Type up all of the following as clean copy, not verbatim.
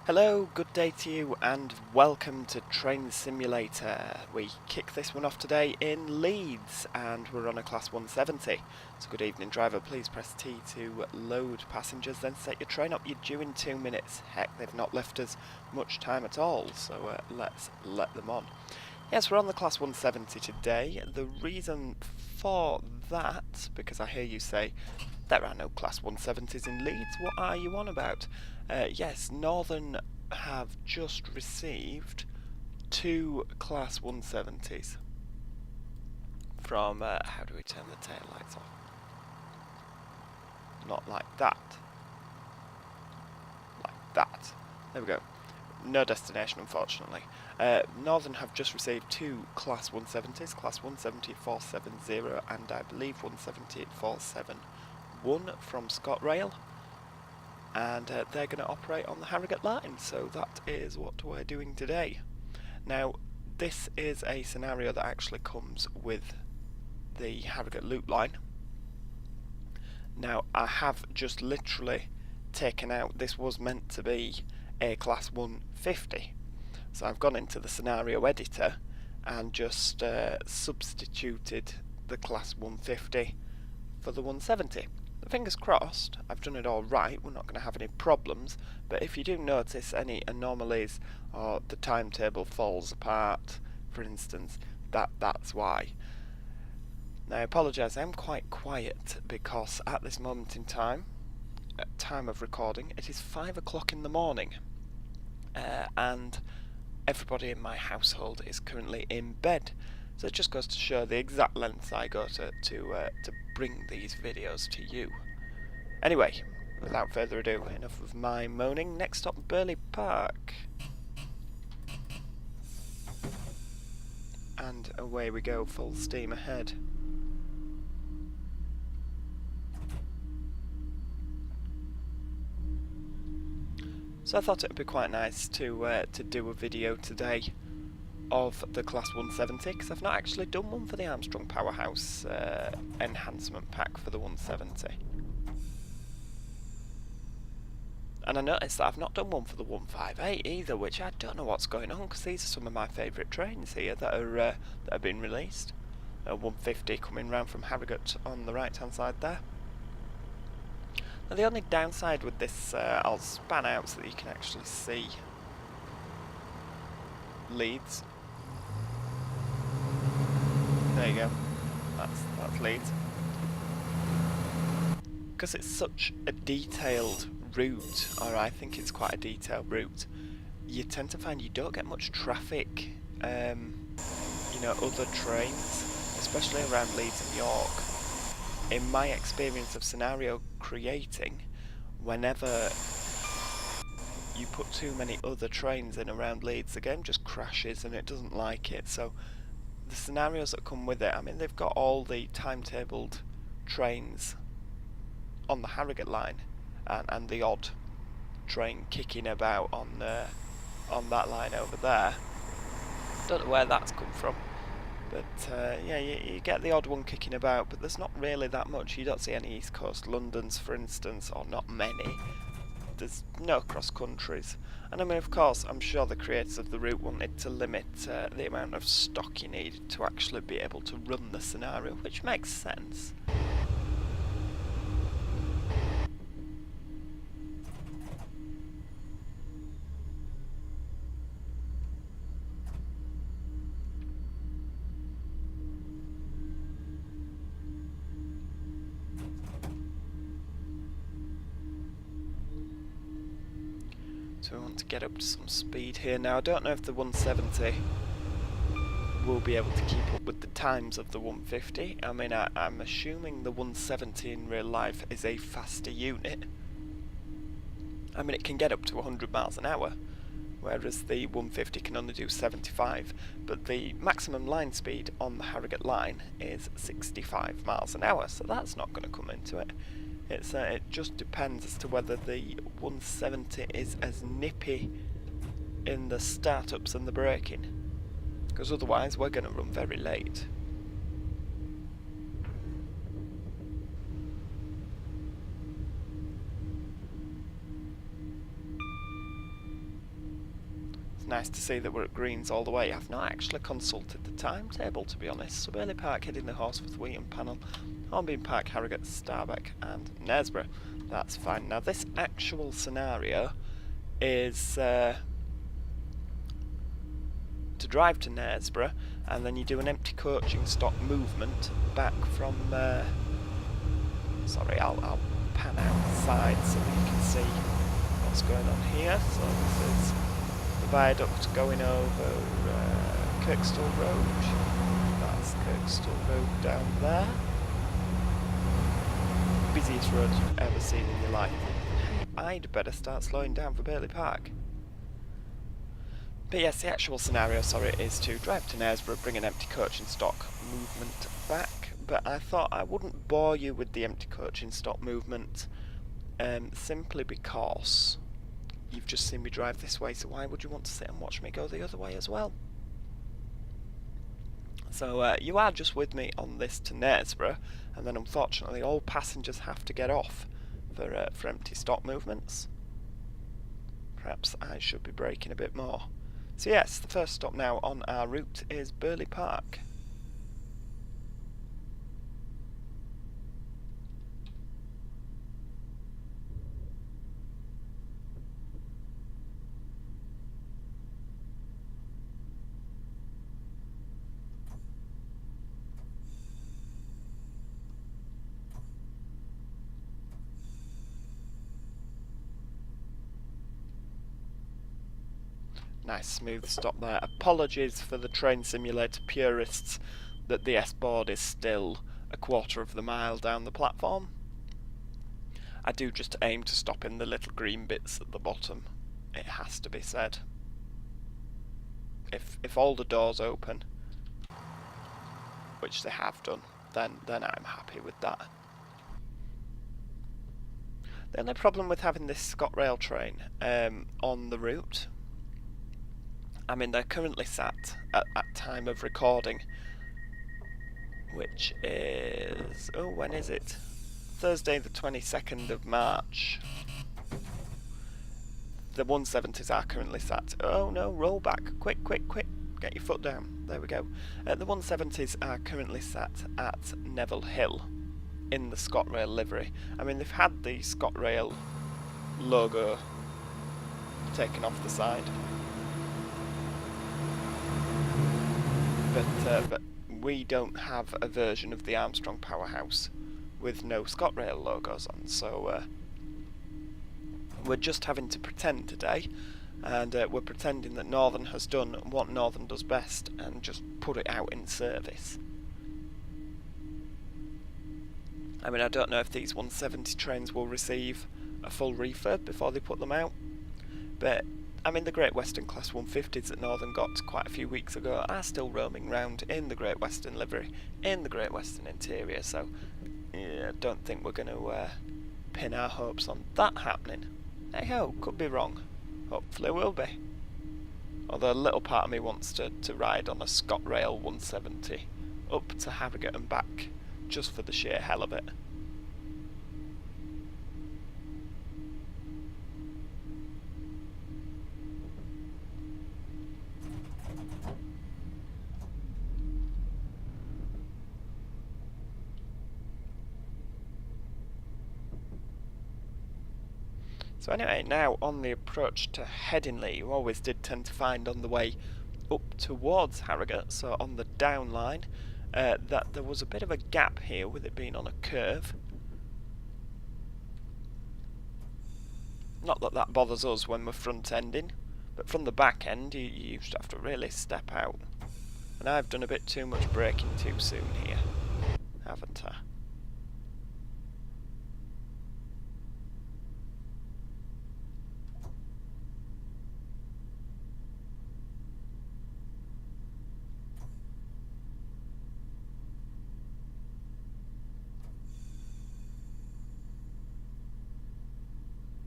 Hello, good day to you and welcome to Train Simulator. We kick this one off today in Leeds and we're on a Class 170. So good evening driver, please press T to load passengers, then set your train up. You're due in 2 minutes. Heck, they've not left us much time at all, so let's let them on. Yes, we're on the Class 170 today. The reason for that, because I hear you say, there are no Class 170s in Leeds, what are you on about? Yes, Northern have just received 2 Class 170s from, how do we turn the tail lights off? Not like that. Like that. There we go. No destination, unfortunately. Northern have just received 2 Class 170s, Class 170-470 and I believe 170-471 from ScotRail. And they're going to operate on the Harrogate line, so that is what we're doing today. Now, this is a scenario that actually comes with the Harrogate loop line. Now, I have just literally taken out, this was meant to be a Class 150, so I've gone into the scenario editor and just substituted the Class 150 for the 170. Fingers crossed, I've done it all right, we're not going to have any problems, but if you do notice any anomalies or the timetable falls apart, for instance, that's why. Now I apologise, I'm quite quiet because at this moment in time, at time of recording, it is 5 o'clock in the morning, and everybody in my household is currently in bed. So it just goes to show the exact lengths I go to bring these videos to you. Anyway, without further ado, enough of my moaning. Next stop, Burley Park. And away we go, full steam ahead. So I thought it would be quite nice to do a video today of the Class 170, because I've not actually done one for the Armstrong Powerhouse enhancement pack for the 170. And I noticed that I've not done one for the 158 either, which I don't know what's going on, because these are some of my favourite trains here that have been released. 150 coming round from Harrogate on the right hand side there. Now the only downside with this, I'll span out so that you can actually see Leeds. There you go, that's Leeds. Because it's such a detailed route, or I think it's quite a detailed route, you tend to find you don't get much traffic, you know, other trains, especially around Leeds and York. In my experience of scenario creating, whenever you put too many other trains in around Leeds, the game just crashes and it doesn't like it. So the scenarios that come with it, I mean, they've got all the timetabled trains on the Harrogate line and the odd train kicking about on that line over there. Don't know where that's come from, but yeah, you get the odd one kicking about, but there's not really that much. You don't see any East Coast Londons, for instance, or not many. There's no cross countries, and I mean, of course, I'm sure the creators of the route wanted to limit the amount of stock you need to actually be able to run the scenario, which makes sense. So we want to get up to some speed here. Now I don't know if the 170 will be able to keep up with the times of the 150. I mean, I'm assuming the 170 in real life is a faster unit. I mean, it can get up to 100 miles an hour, whereas the 150 can only do 75, but the maximum line speed on the Harrogate line is 65 miles an hour, so that's not going to come into it. It just depends as to whether the 170 is as nippy in the startups and the braking, because otherwise we're going to run very late. nice to see that we're at greens all the way. I've not actually consulted the timetable, to be honest. So Burley Park, Headingley, Horsforth, Pannal, Hornbeam Park, Harrogate, Starbeck and Knaresborough. That's fine. Now this actual scenario is to drive to Knaresborough, and then you do an empty coaching stock movement back from... sorry, I'll pan outside so that you can see what's going on here. So this is the viaduct going over Kirkstall Road. That's Kirkstall Road down there. Busiest road you've ever seen in your life. I'd better start slowing down for Burley Park. But yes, the actual scenario, sorry, is to drive to Knaresborough, bring an empty coach and stock movement back. But I thought I wouldn't bore you with the empty coach and stock movement, simply because you've just seen me drive this way, so why would you want to sit and watch me go the other way as well? So you are just with me on this to Knaresborough, and then unfortunately all passengers have to get off for empty stock movements. Perhaps I should be braking a bit more. So yes, the first stop now on our route is Burley Park. Nice smooth stop there. Apologies for the train simulator purists that the S-board is still a quarter of the mile down the platform. I do just aim to stop in the little green bits at the bottom, it has to be said. If all the doors open, which they have done, then I'm happy with that. The only problem with having this ScotRail train on the route, I mean, they're currently sat at time of recording, which is... oh, when is it? Thursday the 22nd of March. The 170s are currently sat... oh no, roll back. Quick, quick, quick. Get your foot down. There we go. The 170s are currently sat at Nevile Hill in the ScotRail livery. I mean, they've had the ScotRail logo taken off the side. But we don't have a version of the Armstrong Powerhouse with no ScotRail logos on, so we're just having to pretend today, and we're pretending that Northern has done what Northern does best and just put it out in service. I mean, I don't know if these 170 trains will receive a full refurb before they put them out, but I mean, the Great Western Class 150s that Northern got quite a few weeks ago are still roaming round in the Great Western livery, in the Great Western interior, so yeah, I don't think we're going to pin our hopes on that happening. Hey ho, could be wrong. Hopefully will be. Although a little part of me wants to ride on a ScotRail 170 up to Harrogate and back, just for the sheer hell of it. So anyway, now on the approach to Headingley, you always did tend to find on the way up towards Harrogate, so on the down line, that there was a bit of a gap here with it being on a curve. Not that that bothers us when we're front ending, but from the back end you used to have to really step out. And I've done a bit too much braking too soon here, haven't I?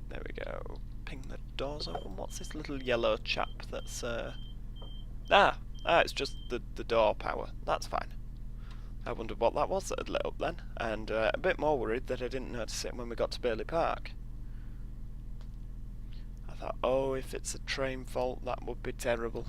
There we go. Ping the doors open. What's this little yellow chap that's... it's just the door power. That's fine. I wondered what that was that had lit up then, and a bit more worried that I didn't notice it when we got to Burley Park. I thought, oh, if it's a train fault, that would be terrible.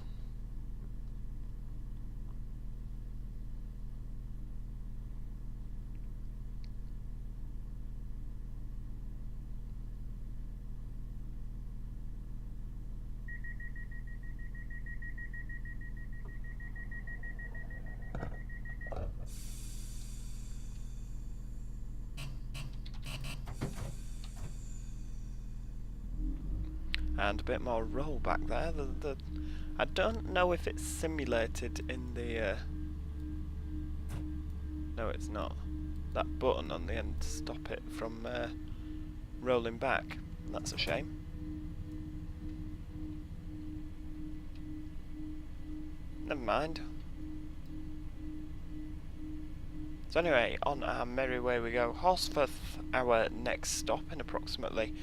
And a bit more roll back there. I don't know if it's simulated in the... No, it's not. That button on the end to stop it from rolling back. That's a shame. Never mind. So anyway, on our merry way we go. Horsforth, our next stop in approximately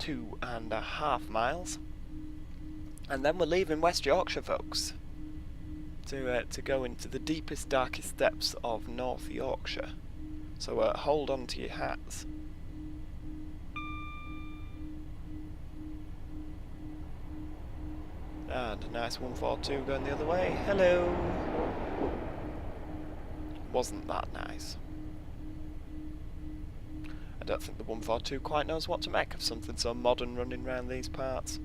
2.5 miles. And then we're leaving West Yorkshire, folks, to go into the deepest, darkest depths of North Yorkshire. So hold on to your hats. And a nice 142 going the other way. Hello! Wasn't that nice? I don't think the 142 quite knows what to make of something so modern running around these parts.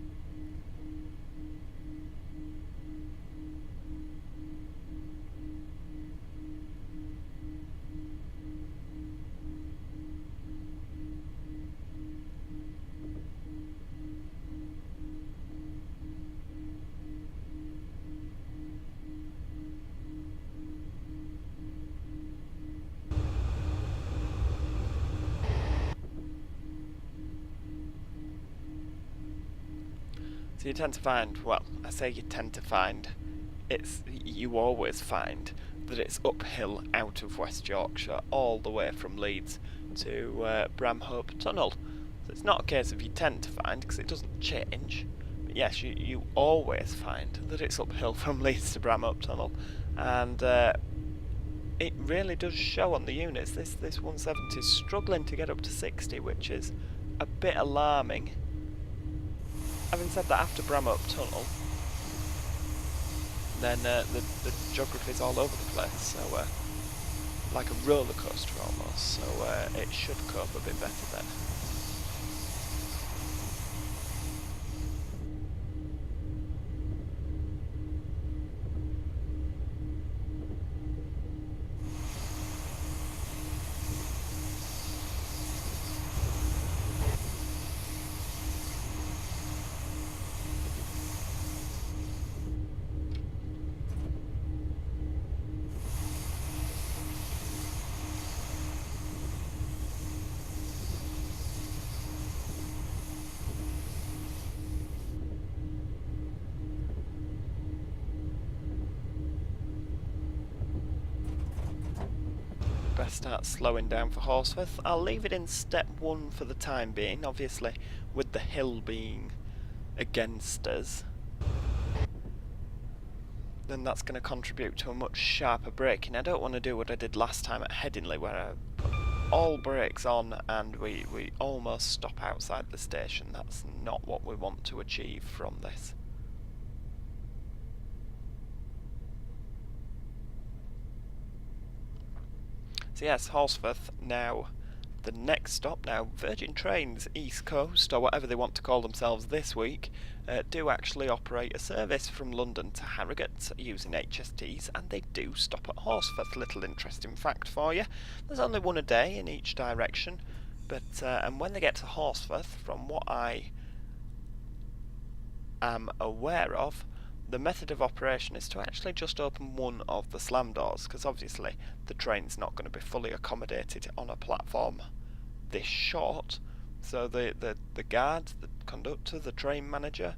So you tend to find, well, I say you tend to find, you always find that it's uphill out of West Yorkshire all the way from Leeds to Bramhope Tunnel. So it's not a case of you tend to find, because it doesn't change. But yes, you always find that it's uphill from Leeds to Bramhope Tunnel. And it really does show on the units. This 170 is struggling to get up to 60, which is a bit alarming. Having said that, after Bramhope Tunnel, then the geography's all over the place, so like a roller coaster almost, so it should cope a bit better then. Best start slowing down for Horsforth. I'll leave it in step 1 for the time being, obviously with the hill being against us. Then that's going to contribute to a much sharper braking. I don't want to do what I did last time at Headingley, where I put all brakes on and we almost stop outside the station. That's not what we want to achieve from this. So yes, Horsforth now the next stop. Now Virgin Trains East Coast, or whatever they want to call themselves this week, do actually operate a service from London to Harrogate using HSTs, and they do stop at Horsforth. Little interesting fact for you. There's only one a day in each direction, but and when they get to Horsforth, from what I am aware of, the method of operation is to actually just open one of the slam doors, because obviously the train's not going to be fully accommodated on a platform this short. So the guard, the conductor, the train manager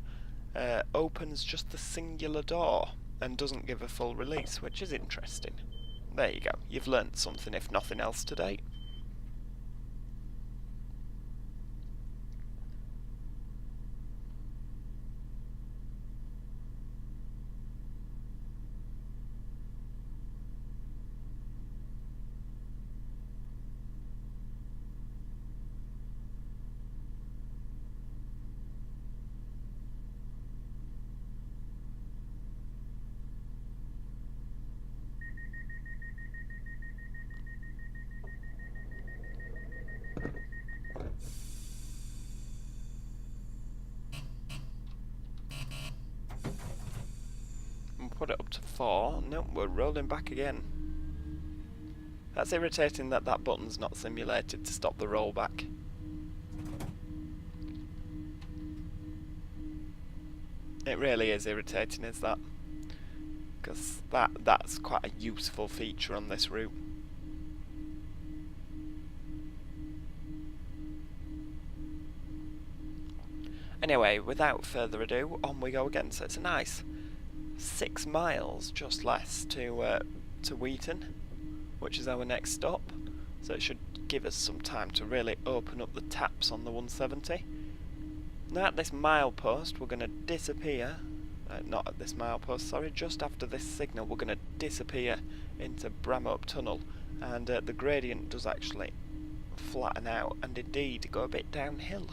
opens just the singular door and doesn't give a full release, which is interesting. There you go, you've learnt something if nothing else today. got it up to 4. Nope, we're rolling back again. That's irritating that that button's not simulated to stop the rollback. It really is irritating, is that? Because that's quite a useful feature on this route. Anyway, without further ado, on we go again. So it's a nice 6 miles, just less, to Wheaton, which is our next stop. So it should give us some time to really open up the taps on the 170. Now at this milepost, we're going to disappear. Not at this milepost, sorry. Just after this signal, we're going to disappear into Bramhope Tunnel, and the gradient does actually flatten out and indeed go a bit downhill.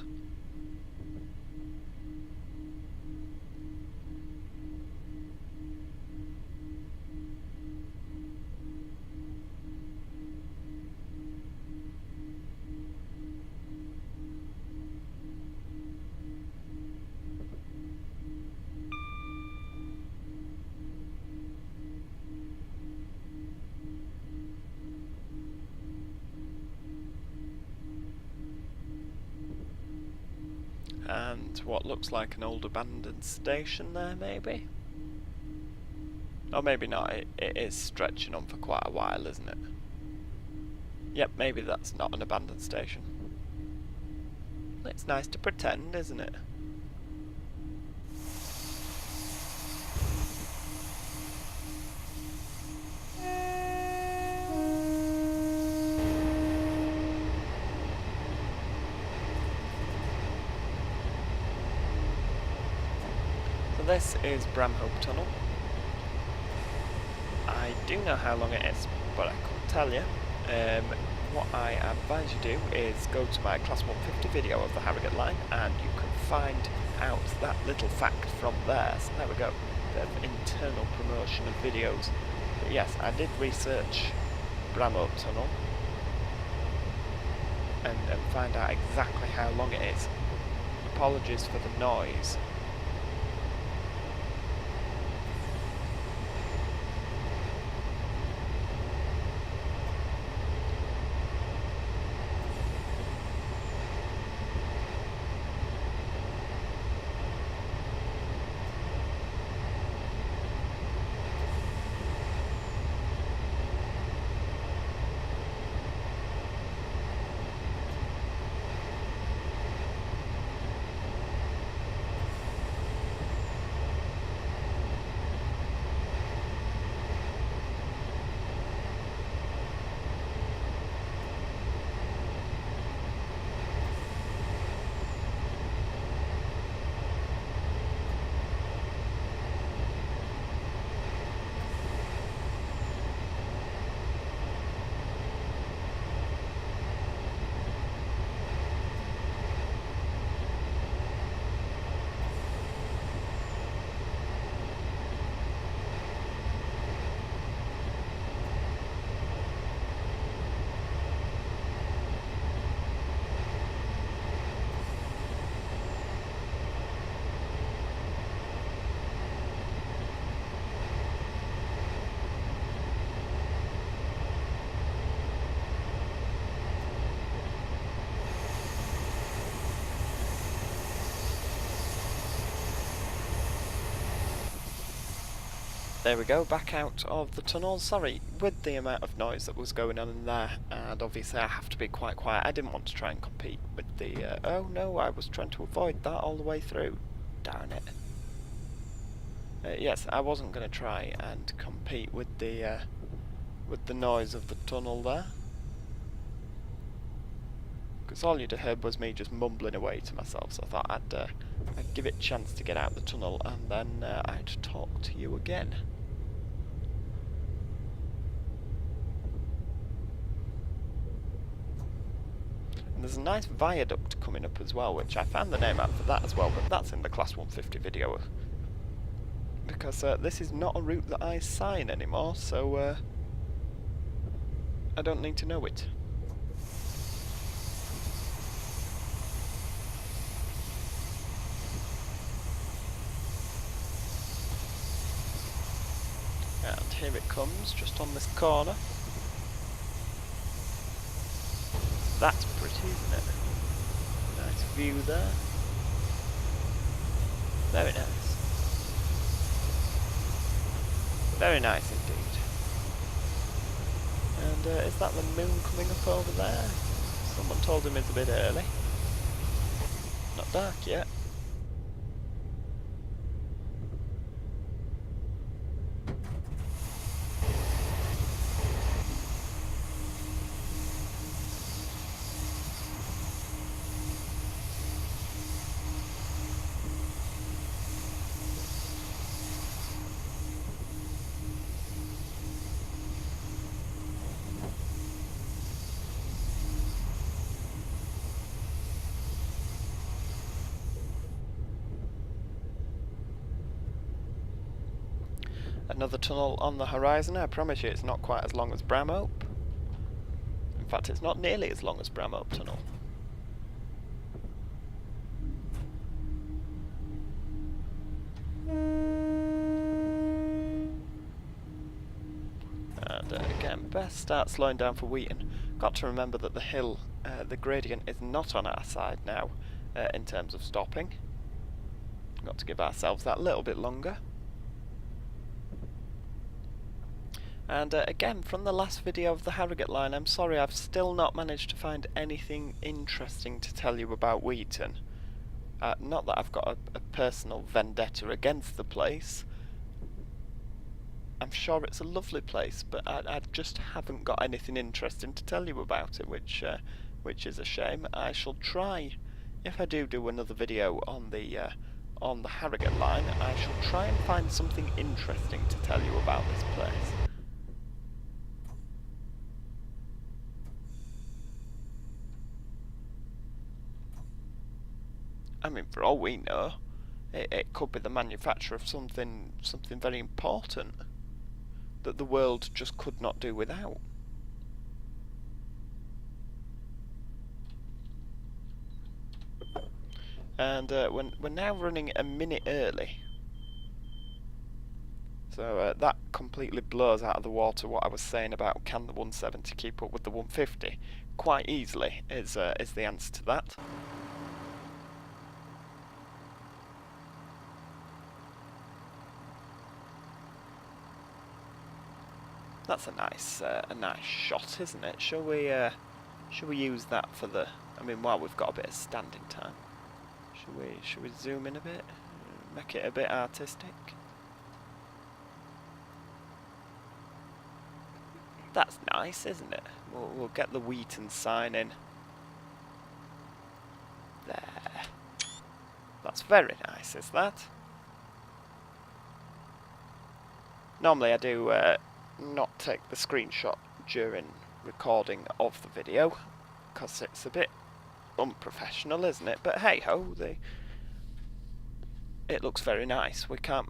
And what looks like an old abandoned station there, maybe? Or maybe not, it is stretching on for quite a while, isn't it? Yep, maybe that's not an abandoned station. It's nice to pretend, isn't it? This is Bramhope Tunnel. I do know how long it is, but I couldn't tell you. What I advise you do is go to my Class 150 video of the Harrogate line, and you can find out that little fact from there. So there we go, bit of internal promotion of videos. But yes, I did research Bramhope Tunnel and find out exactly how long it is. Apologies for the noise. There we go, back out of the tunnel. Sorry, with the amount of noise that was going on in there, and obviously I have to be quite quiet, I didn't want to try and compete with the... oh no, I was trying to avoid that all the way through. Darn it. Yes, I wasn't going to try and compete with the noise of the tunnel there. Because all you'd have heard was me just mumbling away to myself, so I thought I'd give it a chance to get out the tunnel, and then I'd talk to you again. And there's a nice viaduct coming up as well, which I found the name out for that as well, but that's in the Class 150 video. Because this is not a route that I sign anymore, so I don't need to know it. here it comes, just on this corner. That's pretty, isn't it? Nice view there. Very nice. Very nice indeed. And is that the moon coming up over there? Someone told him it's a bit early. Not dark yet. Another tunnel on the horizon. I promise you it's not quite as long as Bramhope. In fact, it's not nearly as long as Bramhope Tunnel. And again, best start slowing down for Wheaton. Got to remember that the hill, the gradient is not on our side now in terms of stopping. Got to give ourselves that little bit longer. And again, from the last video of the Harrogate line, I'm sorry I've still not managed to find anything interesting to tell you about Wheaton. Not that I've got a personal vendetta against the place. I'm sure it's a lovely place, but I just haven't got anything interesting to tell you about it, which is a shame. I shall try, if I do another video on the Harrogate line, I shall try and find something interesting to tell you about this place. I mean, for all we know, it could be the manufacture of something very important that the world just could not do without. And we're now running a minute early, so that completely blows out of the water what I was saying about can the 170 keep up with the 150. Quite easily is the answer to that. That's a nice shot, isn't it? Shall we use that for the? I mean, while we've got a bit of standing time, shall we zoom in a bit, make it a bit artistic? That's nice, isn't it? We'll get the Wheaton sign in. There. That's very nice, is that? Normally I do not take the screenshot during recording of the video because it's a bit unprofessional, isn't it? But hey ho, it looks very nice. We can't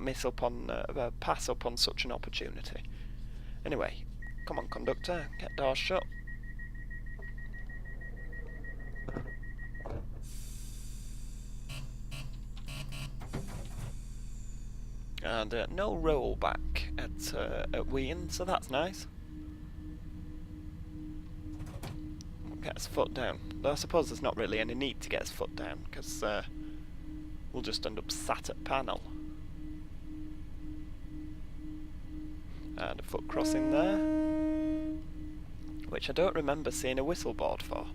pass up on such an opportunity. Anyway, come on conductor, get doors shut. And no rollback at Wheaton, so that's nice. We'll get his foot down. Though I suppose there's not really any need to get his foot down, because we'll just end up sat at Pannal. And a foot crossing there, which I don't remember seeing a whistle board for.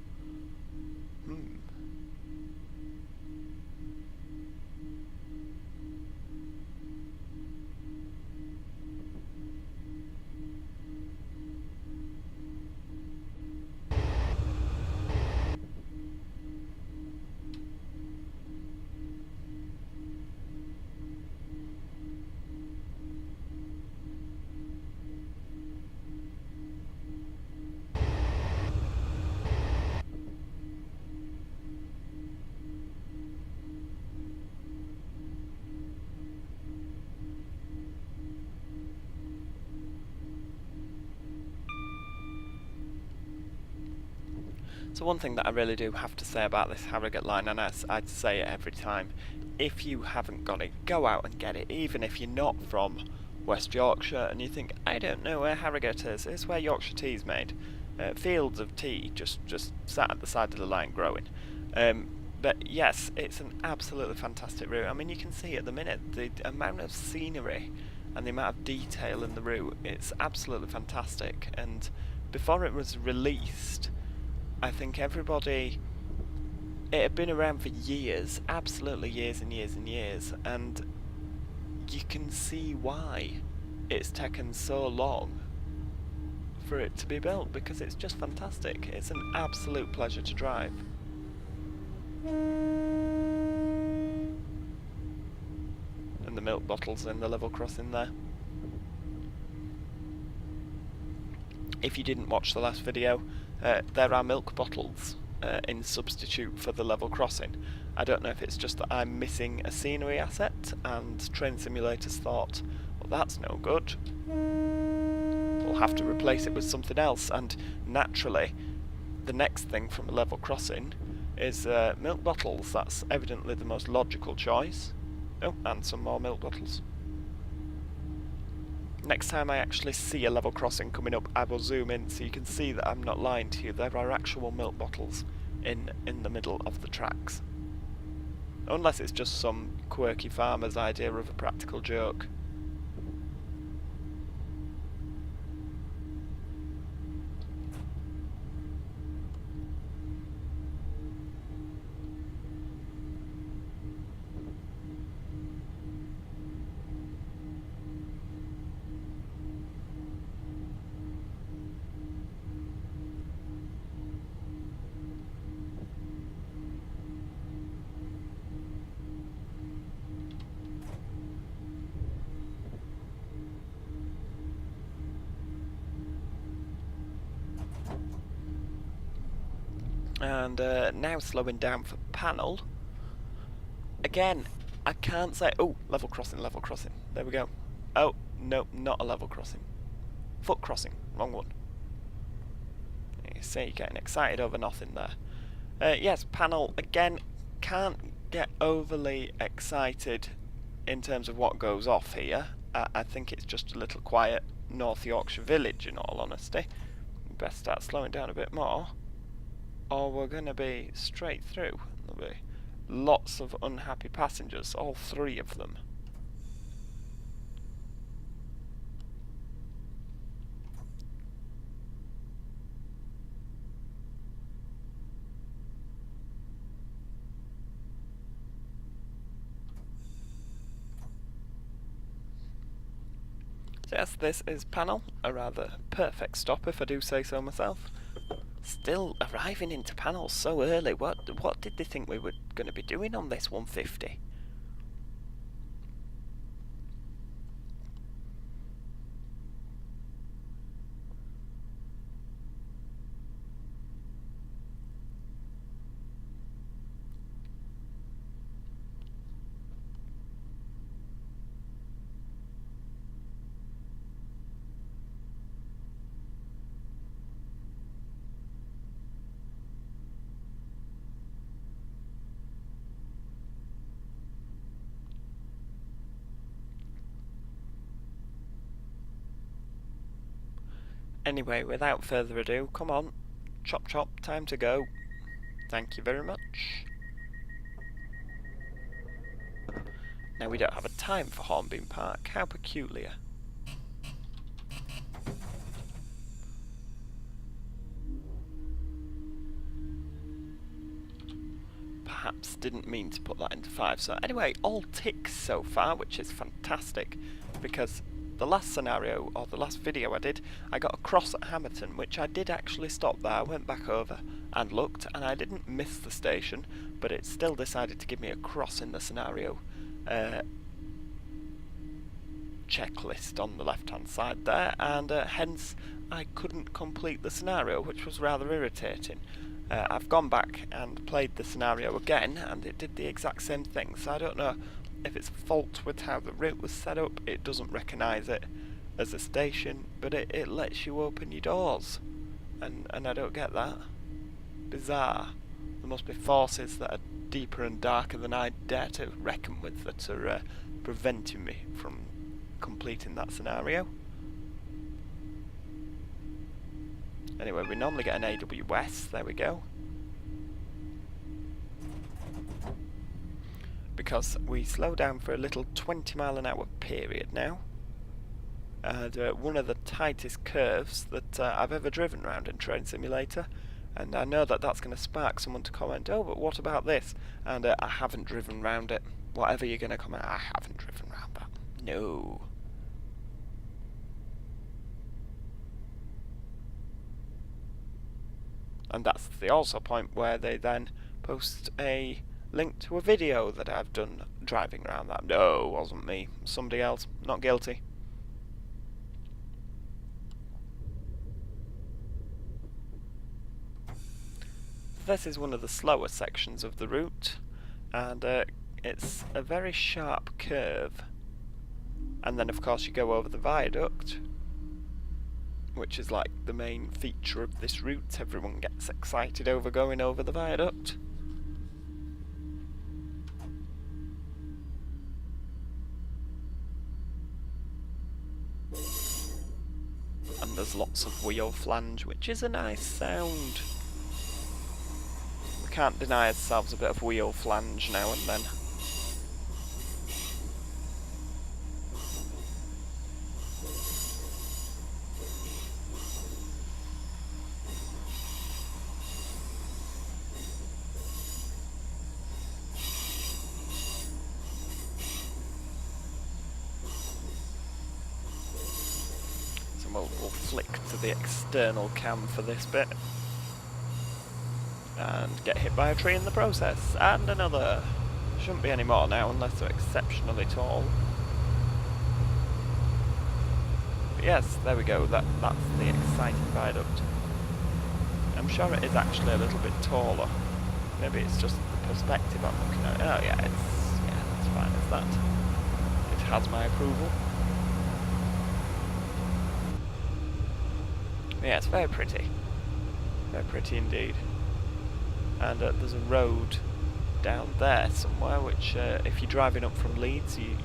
So one thing that I really do have to say about this Harrogate line, and I'd say it every time, if you haven't got it, go out and get it, even if you're not from West Yorkshire, and you think, I don't know where Harrogate is. It's where Yorkshire tea is made. Fields of tea just sat at the side of the line growing. But yes, it's an absolutely fantastic route. I mean, you can see at the minute the amount of scenery and the amount of detail in the route. It's absolutely fantastic. And before it was released, I think everybody... It had been around for years, absolutely years and years and years, and you can see why it's taken so long for it to be built, because it's just fantastic. It's an absolute pleasure to drive. And the milk bottles in the level crossing there. If you didn't watch the last video, there are milk bottles in substitute for the level crossing. I don't know if it's just that I'm missing a scenery asset and Train Simulators thought, well, that's no good, we'll have to replace it with something else. And naturally the next thing from a level crossing is milk bottles. That's evidently the most logical choice. Oh, and some more milk bottles. Next time I actually see a level crossing coming up, I will zoom in so you can see that I'm not lying to you. There are actual milk bottles in the middle of the tracks. Unless it's just some quirky farmer's idea of a practical joke. And now slowing down for Pannal. Again, I can't say... Oh, level crossing, level crossing. There we go. Oh, no, not a level crossing. Foot crossing, wrong one. You see, you're getting excited over nothing there. Yes, Pannal, again, can't get overly excited in terms of what goes off here. I think it's just a little quiet North Yorkshire village, in all honesty. Best start slowing down a bit more, or we're going to be straight through. There'll be lots of unhappy passengers, all three of them. So yes, this is Pannal, a rather perfect stop if I do say so myself. Still arriving into Pannal so early. What did they think we were going to be doing on this 150? Anyway, without further ado, come on, chop chop, time to go. Thank you very much. Now we don't have a time for Hornbeam Park, how peculiar. Perhaps didn't mean to put that into 5, so anyway, all ticks so far, which is fantastic, because the last scenario, or the last video I did, I got a cross at Hamerton, which I did actually stop there. I went back over and looked, and I didn't miss the station, but it still decided to give me a cross in the scenario checklist on the left hand side there, and hence I couldn't complete the scenario, which was rather irritating. I've gone back and played the scenario again, and it did the exact same thing, so I don't know if it's a fault with how the route was set up. It doesn't recognise it as a station, but it lets you open your doors, and I don't get that. Bizarre. There must be forces that are deeper and darker than I dare to reckon with that are preventing me from completing that scenario. Anyway, we normally get an AWS, there we go. Because we slow down for a little 20-mile-an-hour period now. And one of the tightest curves that I've ever driven around in Train Simulator. And I know that that's going to spark someone to comment, oh, but what about this? And I haven't driven round it. Whatever you're going to comment, I haven't driven round that. No. And that's the also point where they then post a link to a video that I've done driving around that. No, it wasn't me. Somebody else. Not guilty. This is one of the slower sections of the route, and it's a very sharp curve. And then of course you go over the viaduct, which is like the main feature of this route. Everyone gets excited over going over the viaduct. And there's lots of wheel flange, which is a nice sound. We can't deny ourselves a bit of wheel flange now and then. We'll flick to the external cam for this bit and get hit by a tree in the process, and another. Shouldn't be any more now unless they're exceptionally tall. But yes, there we go, that's the exciting viaduct. I'm sure it is actually a little bit taller. Maybe it's just the perspective I'm looking at. Oh yeah, that's fine as that. It has my approval. Yeah, it's very pretty. Very pretty indeed. And there's a road down there somewhere, which if you're driving up from Leeds, you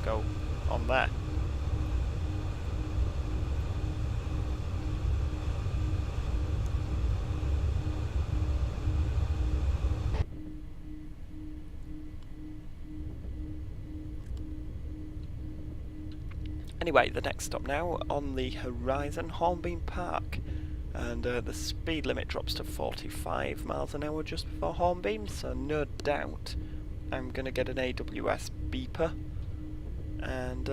go on there. Anyway, the next stop now on the horizon, Hornbeam Park, and the speed limit drops to 45 miles an hour just before Hornbeam, so no doubt I'm going to get an AWS beeper, and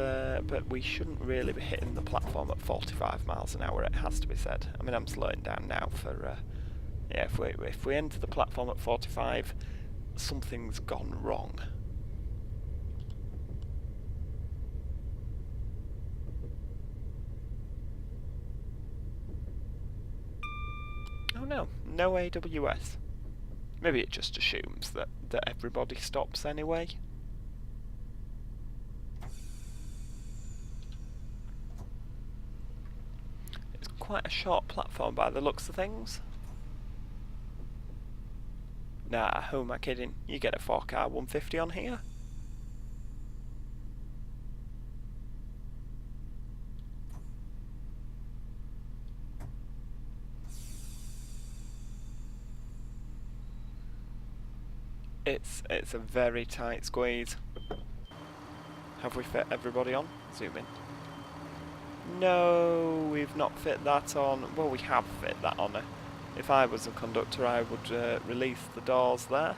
but we shouldn't really be hitting the platform at 45 miles an hour, it has to be said. I mean, I'm slowing down now for, yeah, if we enter the platform at 45, something's gone wrong. Oh no AWS. Maybe it just assumes that everybody stops anyway. It's quite a short platform by the looks of things. Nah, who am I kidding? You get a 4-car 150 on here. It's a very tight squeeze. Have we fit everybody on? Zoom in. No, we've not fit that on. Well, we have fit that on. If I was a conductor, I would release the doors there.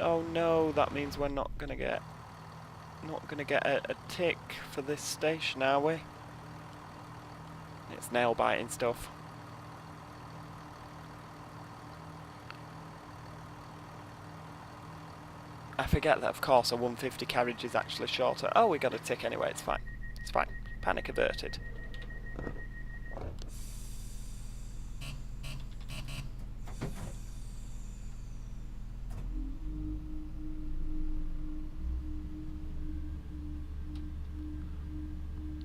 Oh no, that means we're not gonna get a tick for this station, are we? It's nail biting stuff. I forget that, of course, a 150 carriage is actually shorter. Oh, we got a tick anyway, it's fine. It's fine. Panic averted.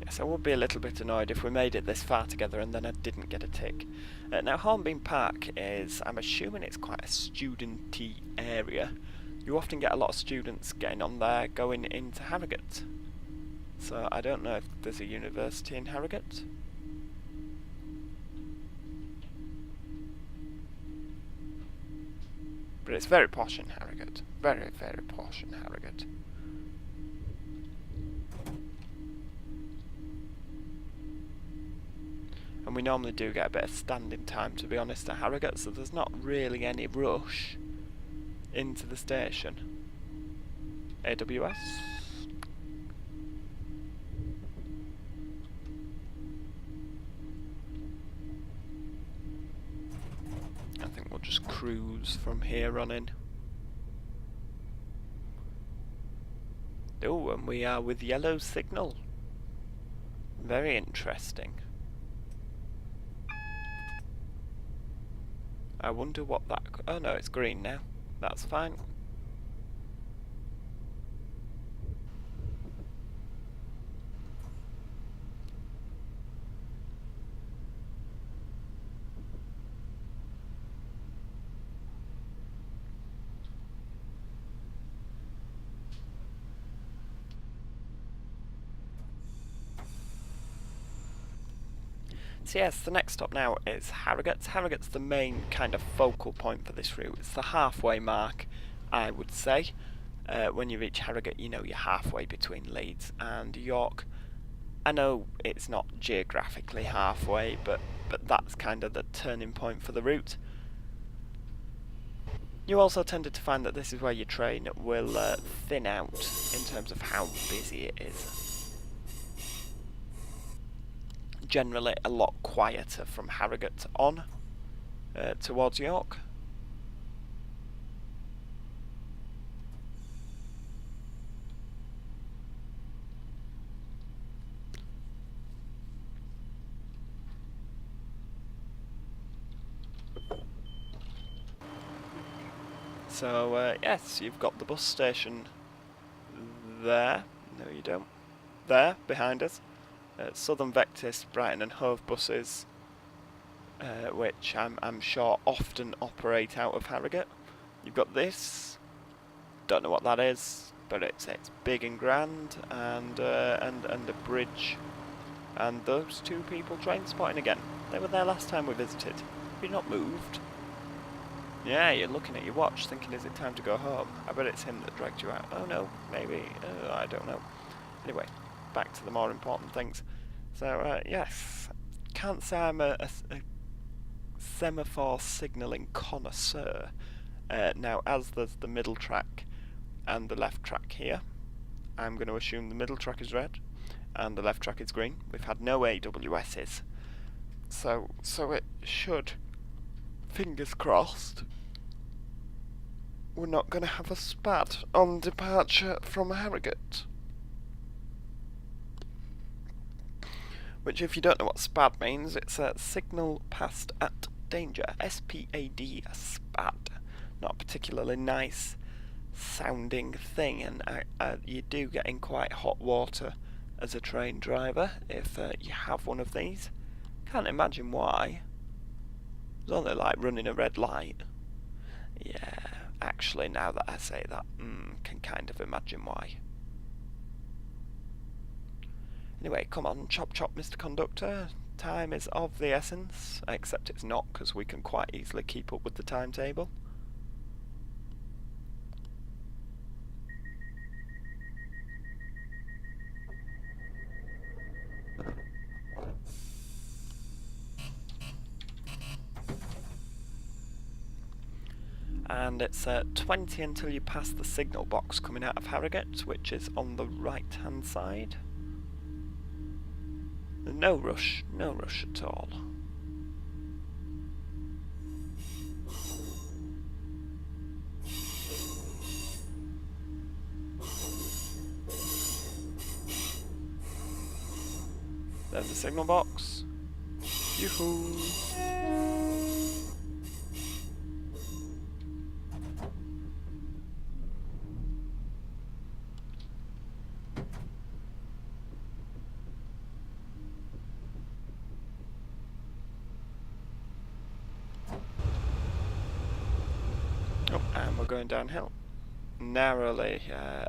Yes, I would be a little bit annoyed if we made it this far together and then I didn't get a tick. Now, Hornbeam Park is, I'm assuming it's quite a student-y area. You often get a lot of students getting on there going into Harrogate. So I don't know if there's a university in Harrogate. But it's very posh in Harrogate. Very, very posh in Harrogate. And we normally do get a bit of standing time, to be honest, at Harrogate, so there's not really any rush into the station. AWS. I think we'll just cruise from here on in. Oh, and we are with yellow signal. Very interesting. I wonder what that... Oh no, it's green now. That's fine. So yes, the next stop now is Harrogate. Harrogate's the main kind of focal point for this route. It's the halfway mark, I would say. When you reach Harrogate, you know you're halfway between Leeds and York. I know it's not geographically halfway, but that's kind of the turning point for the route. You also tended to find that this is where your train will thin out in terms of how busy it is. Generally a lot quieter from Harrogate on towards York. So yes, you've got the bus station there. No, you don't. There, behind us. Southern Vectis, Brighton and Hove buses, which I'm sure often operate out of Harrogate. You've got this, don't know what that is, but it's big and grand, and a bridge, and those two people train spotting again. They were there last time we visited. Have you not moved? Yeah, you're looking at your watch thinking, is it time to go home? I bet it's him that dragged you out. Oh no, maybe, I don't know. Anyway, back to the more important things. So, yes, can't say I'm a semaphore signalling connoisseur. Now, as there's the middle track and the left track here, I'm going to assume the middle track is red and the left track is green. We've had no AWS's. So it should, fingers crossed, we're not going to have a spat on departure from Harrogate. Which, if you don't know what SPAD means, it's a signal passed at danger. S-P-A-D, a SPAD. Not a particularly nice sounding thing, and you do get in quite hot water as a train driver if you have one of these. Can't imagine why. It's only like running a red light. Yeah, actually, now that I say that, can kind of imagine why. Anyway, come on, chop chop, Mr. Conductor. Time is of the essence, except it's not, because we can quite easily keep up with the timetable. And it's 20 until you pass the signal box coming out of Harrogate, which is on the right hand side. No rush at all. There's the signal box. Yoo-hoo! Oh, and we're going downhill. narrowly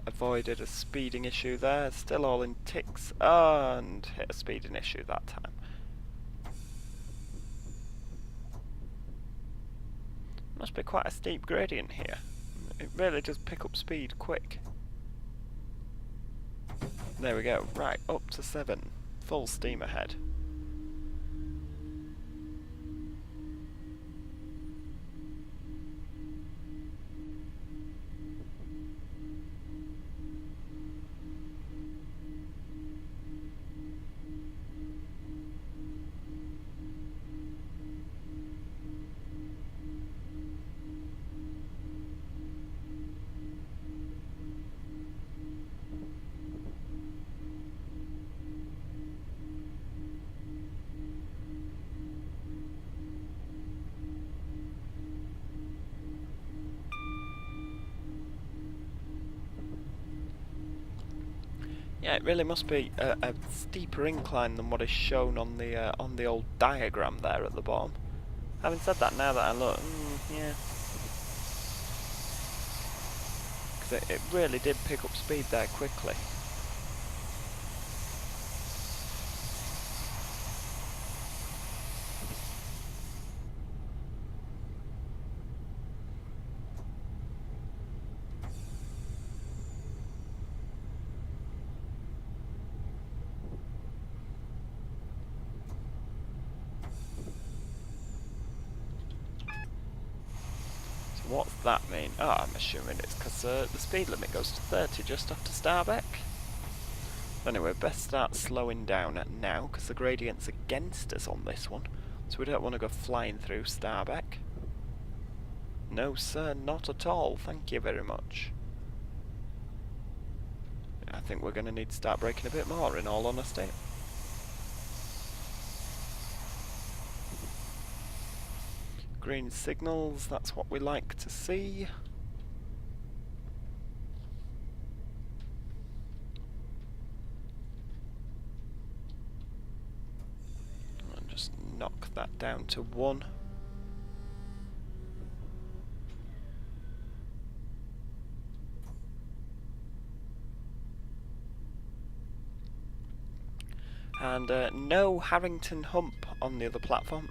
avoided a speeding issue there. Still all in ticks, and hit a speeding issue that time. Must be quite a steep gradient here. It really does pick up speed quick. There we go, right, up to 7. Full steam ahead. Yeah, it really must be a steeper incline than what is shown on the old diagram there at the bottom. Having said that, now that I look, yeah, because it really did pick up speed there quickly. What's that mean? Oh, I'm assuming it's because the speed limit goes to 30 just after Starbeck. Anyway, best start slowing down now, because the gradient's against us on this one, so we don't want to go flying through Starbeck. No sir, not at all, thank you very much. I think we're going to need to start braking a bit more, in all honesty. Green signals, that's what we like to see. And just knock that down to 1. And no Harrington hump on the other platform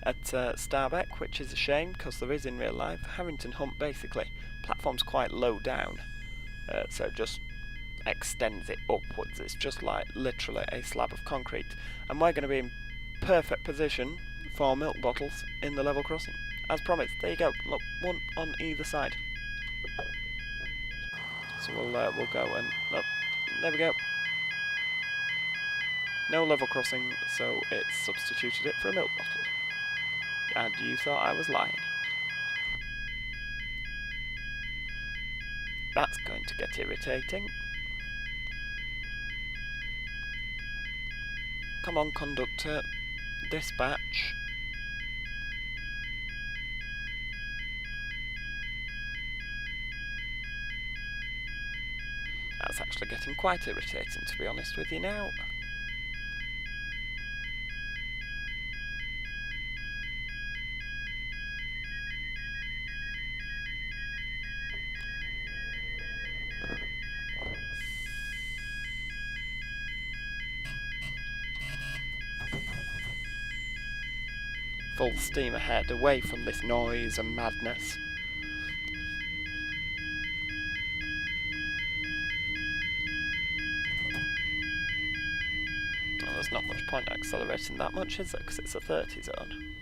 at Starbeck, which is a shame because there is in real life. Harrington hump, basically, platform's quite low down, so it just extends it upwards. It's just like literally a slab of concrete, and we're going to be in perfect position for milk bottles in the level crossing, as promised. There you go, look, one on either side. So we'll go and look, there we go. No level crossing, so it's substituted it for a milk bottle. And you thought I was lying. That's going to get irritating. Come on, conductor. Dispatch. That's actually getting quite irritating, to be honest with you now. Full steam ahead, away from this noise and madness. Well, there's not much point accelerating that much, is there? Because it's a 30 zone.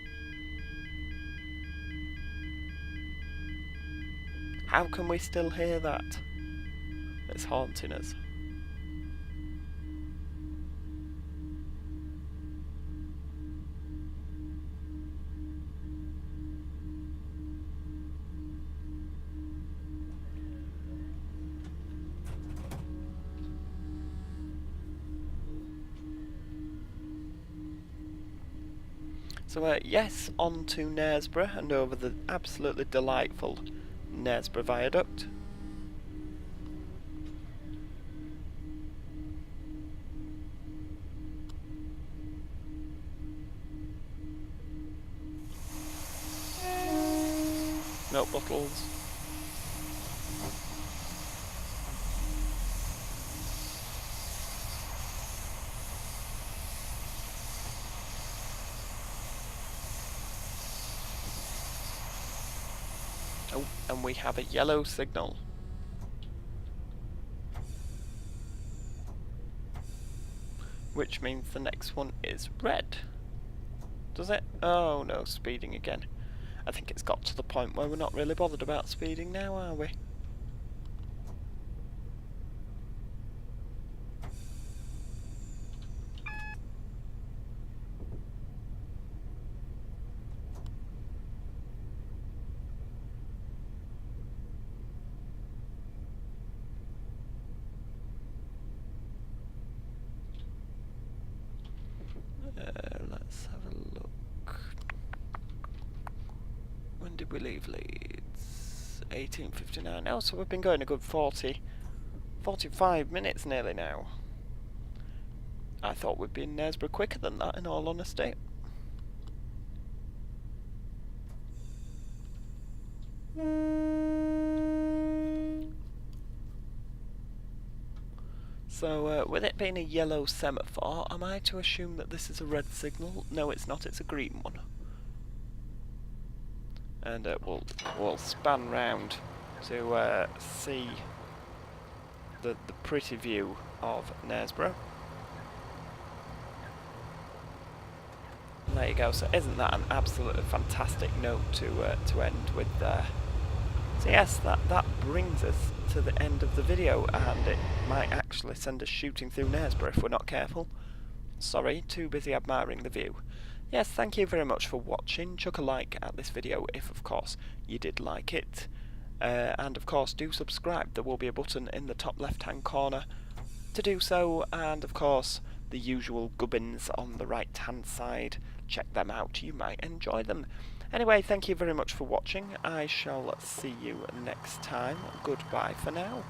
How can we still hear that? It's haunting us. So yes, on to Knaresborough and over the absolutely delightful Knaresborough Viaduct. Milk bottles. Oh, and we have a yellow signal. Which means the next one is red. Does it? Oh no, speeding again. I think it's got to the point where we're not really bothered about speeding now, are we? Let's have a look. When did we leave Leeds? 18:59. Oh, so we've been going a good 45 minutes nearly now. I thought we'd be in Knaresborough quicker than that, in all honesty. So, with it being a yellow semaphore, am I to assume that this is a red signal? No, it's not, it's a green one. And we'll span round to see the pretty view of Knaresborough. And there you go. So isn't that an absolutely fantastic note to end with there? So yes, that brings us to the end of the video, and it might actually send us shooting through Knaresborough if we're not careful. Sorry, too busy admiring the view. Yes, thank you very much for watching. Chuck a like at this video if, of course, you did like it. And, of course, do subscribe. There will be a button in the top left-hand corner to do so. And, of course, the usual gubbins on the right-hand side. Check them out. You might enjoy them. Anyway, thank you very much for watching. I shall see you next time. Goodbye for now.